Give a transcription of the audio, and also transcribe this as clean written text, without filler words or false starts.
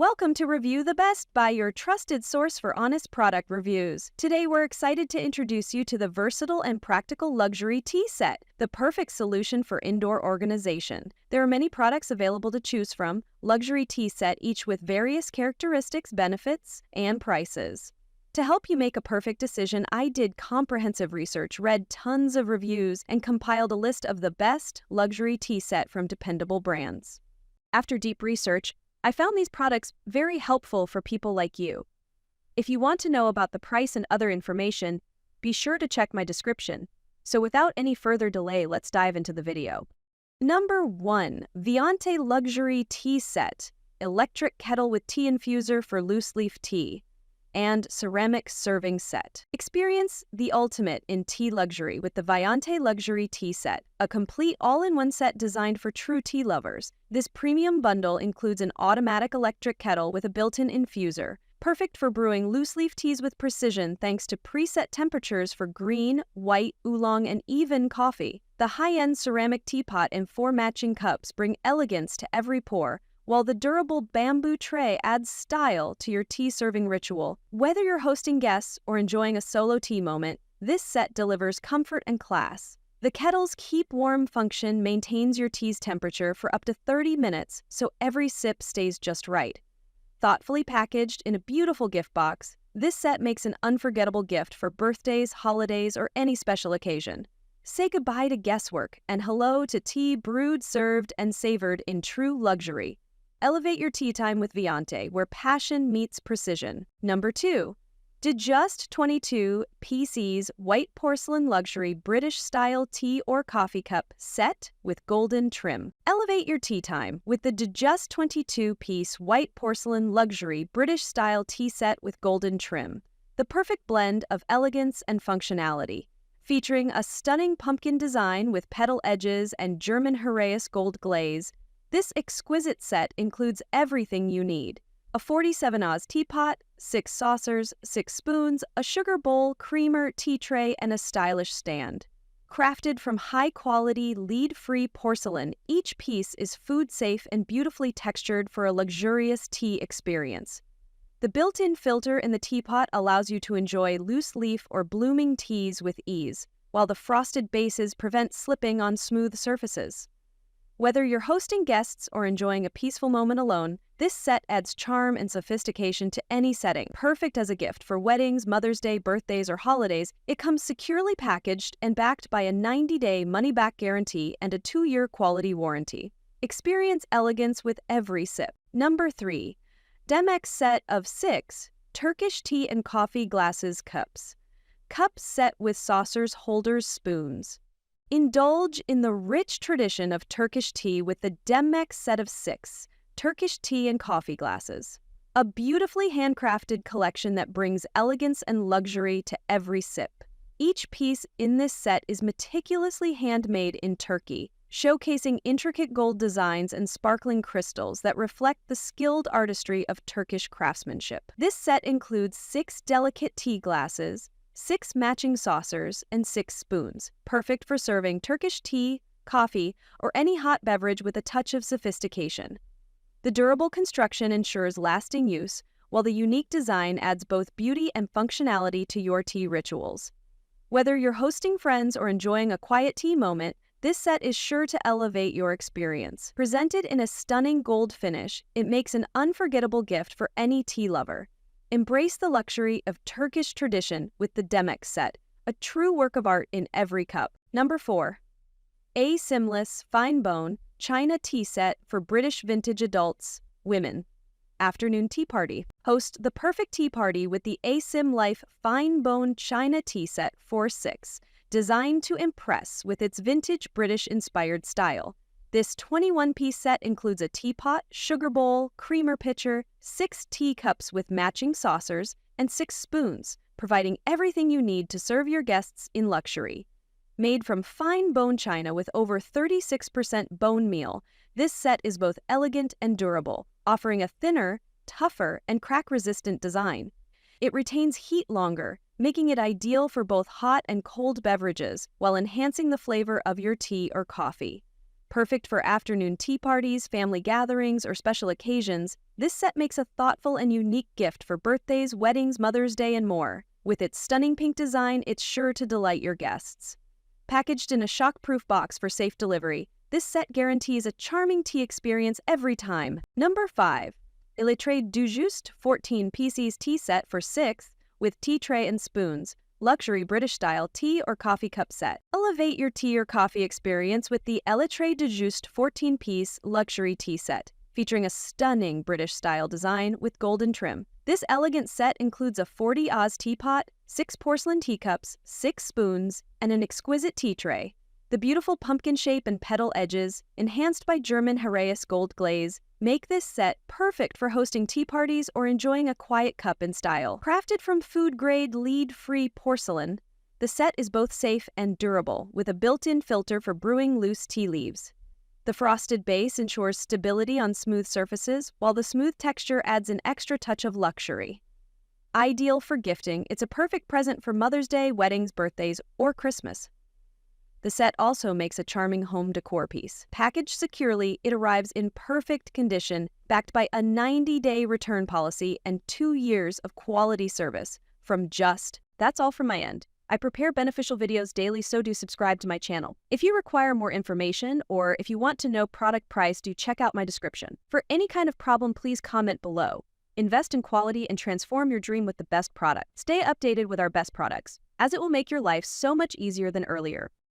Welcome to Review the Best by your trusted source for honest product reviews. Today we're excited to introduce you to the versatile and practical luxury tea set, the perfect solution for indoor organization. There are many products available to choose from, luxury tea set each with various characteristics, benefits, and prices. To help you make a perfect decision, I did comprehensive research, read tons of reviews, and compiled a list of the best luxury tea set from dependable brands. After deep research, I found these products very helpful for people like you. If you want to know about the price and other information, be sure to check my description. So without any further delay, let's dive into the video. Number 1. Viante Luxury Tea Set. Electric kettle with tea infuser for loose leaf tea. And ceramic serving set. Experience the ultimate in tea luxury with the Viante Luxury Tea Set, a complete all-in-one set designed for true tea lovers. This premium bundle includes an automatic electric kettle with a built-in infuser, perfect for brewing loose-leaf teas with precision thanks to preset temperatures for green, white, oolong, and even coffee. The high-end ceramic teapot and 4 matching cups bring elegance to every pour, while the durable bamboo tray adds style to your tea-serving ritual. Whether you're hosting guests or enjoying a solo tea moment, this set delivers comfort and class. The kettle's keep warm function maintains your tea's temperature for up to 30 minutes, so every sip stays just right. Thoughtfully packaged in a beautiful gift box, this set makes an unforgettable gift for birthdays, holidays, or any special occasion. Say goodbye to guesswork and hello to tea brewed, served, and savored in true luxury. Elevate your tea time with Viante, where passion meets precision. Number 2. DUJUST 22 PC's White Porcelain Luxury British-Style Tea or Coffee Cup Set with Golden Trim. Elevate your tea time with the DUJUST 22-piece White Porcelain Luxury British-Style Tea Set with Golden Trim. The perfect blend of elegance and functionality. Featuring a stunning pumpkin design with petal edges and German Heraeus gold glaze, this exquisite set includes everything you need. A 47-oz teapot, 6 saucers, 6 spoons, a sugar bowl, creamer, tea tray, and a stylish stand. Crafted from high-quality, lead-free porcelain, each piece is food-safe and beautifully textured for a luxurious tea experience. The built-in filter in the teapot allows you to enjoy loose-leaf or blooming teas with ease, while the frosted bases prevent slipping on smooth surfaces. Whether you're hosting guests or enjoying a peaceful moment alone, this set adds charm and sophistication to any setting. Perfect as a gift for weddings, Mother's Day, birthdays, or holidays, it comes securely packaged and backed by a 90-day money-back guarantee and a 2-year quality warranty. Experience elegance with every sip. Number 3. DEMMEX set of 6 Turkish tea and coffee glasses cups. Cups set with saucers, holders, spoons. Indulge in the rich tradition of Turkish tea with the DEMMEX set of 6 Turkish tea and coffee glasses. A beautifully handcrafted collection that brings elegance and luxury to every sip. Each piece in this set is meticulously handmade in Turkey, showcasing intricate gold designs and sparkling crystals that reflect the skilled artistry of Turkish craftsmanship. This set includes 6 delicate tea glasses, 6 matching saucers, and 6 spoons, perfect for serving Turkish tea, coffee, or any hot beverage with a touch of sophistication. The durable construction ensures lasting use, while the unique design adds both beauty and functionality to your tea rituals. Whether you're hosting friends or enjoying a quiet tea moment, this set is sure to elevate your experience. Presented in a stunning gold finish, it makes an unforgettable gift for any tea lover. Embrace the luxury of Turkish tradition with the DEMMEX set, a true work of art in every cup. Number 4. ACMLIFE Fine Bone China Tea Set for British Vintage Adults, Women. Afternoon Tea Party. Host the perfect tea party with the ACMLIFE Fine Bone China Tea Set 4-6, designed to impress with its vintage British-inspired style. This 21-piece set includes a teapot, sugar bowl, creamer pitcher, 6 teacups with matching saucers, and 6 spoons, providing everything you need to serve your guests in luxury. Made from fine bone china with over 36% bone meal, this set is both elegant and durable, offering a thinner, tougher, and crack-resistant design. It retains heat longer, making it ideal for both hot and cold beverages while enhancing the flavor of your tea or coffee. Perfect for afternoon tea parties, family gatherings, or special occasions, this set makes a thoughtful and unique gift for birthdays, weddings, Mother's Day, and more. With its stunning pink design, it's sure to delight your guests. Packaged in a shock-proof box for safe delivery, this set guarantees a charming tea experience every time. Number 5. Elitrade DUJUST 14 pieces tea set for 6 with tea tray and spoons. Luxury British-style tea or coffee cup set. Elevate your tea or coffee experience with the Eletree DUJUST 14-piece luxury tea set, featuring a stunning British-style design with golden trim. This elegant set includes a 40 Oz teapot, 6 porcelain teacups, 6 spoons, and an exquisite tea tray. The beautiful pumpkin shape and petal edges, enhanced by German Heraeus gold glaze, make this set perfect for hosting tea parties or enjoying a quiet cup in style. Crafted from food-grade, lead-free porcelain, the set is both safe and durable, with a built-in filter for brewing loose tea leaves. The frosted base ensures stability on smooth surfaces, while the smooth texture adds an extra touch of luxury. Ideal for gifting, it's a perfect present for Mother's Day, weddings, birthdays, or Christmas. The set also makes a charming home decor piece. Packaged securely, it arrives in perfect condition, backed by a 90-day return policy and 2 years of quality service from Djust. That's all from my end. I prepare beneficial videos daily, so do subscribe to my channel. If you require more information or if you want to know product price, do check out my description. For any kind of problem, please comment below. Invest in quality and transform your dream with the best product. Stay updated with our best products, as it will make your life so much easier than earlier.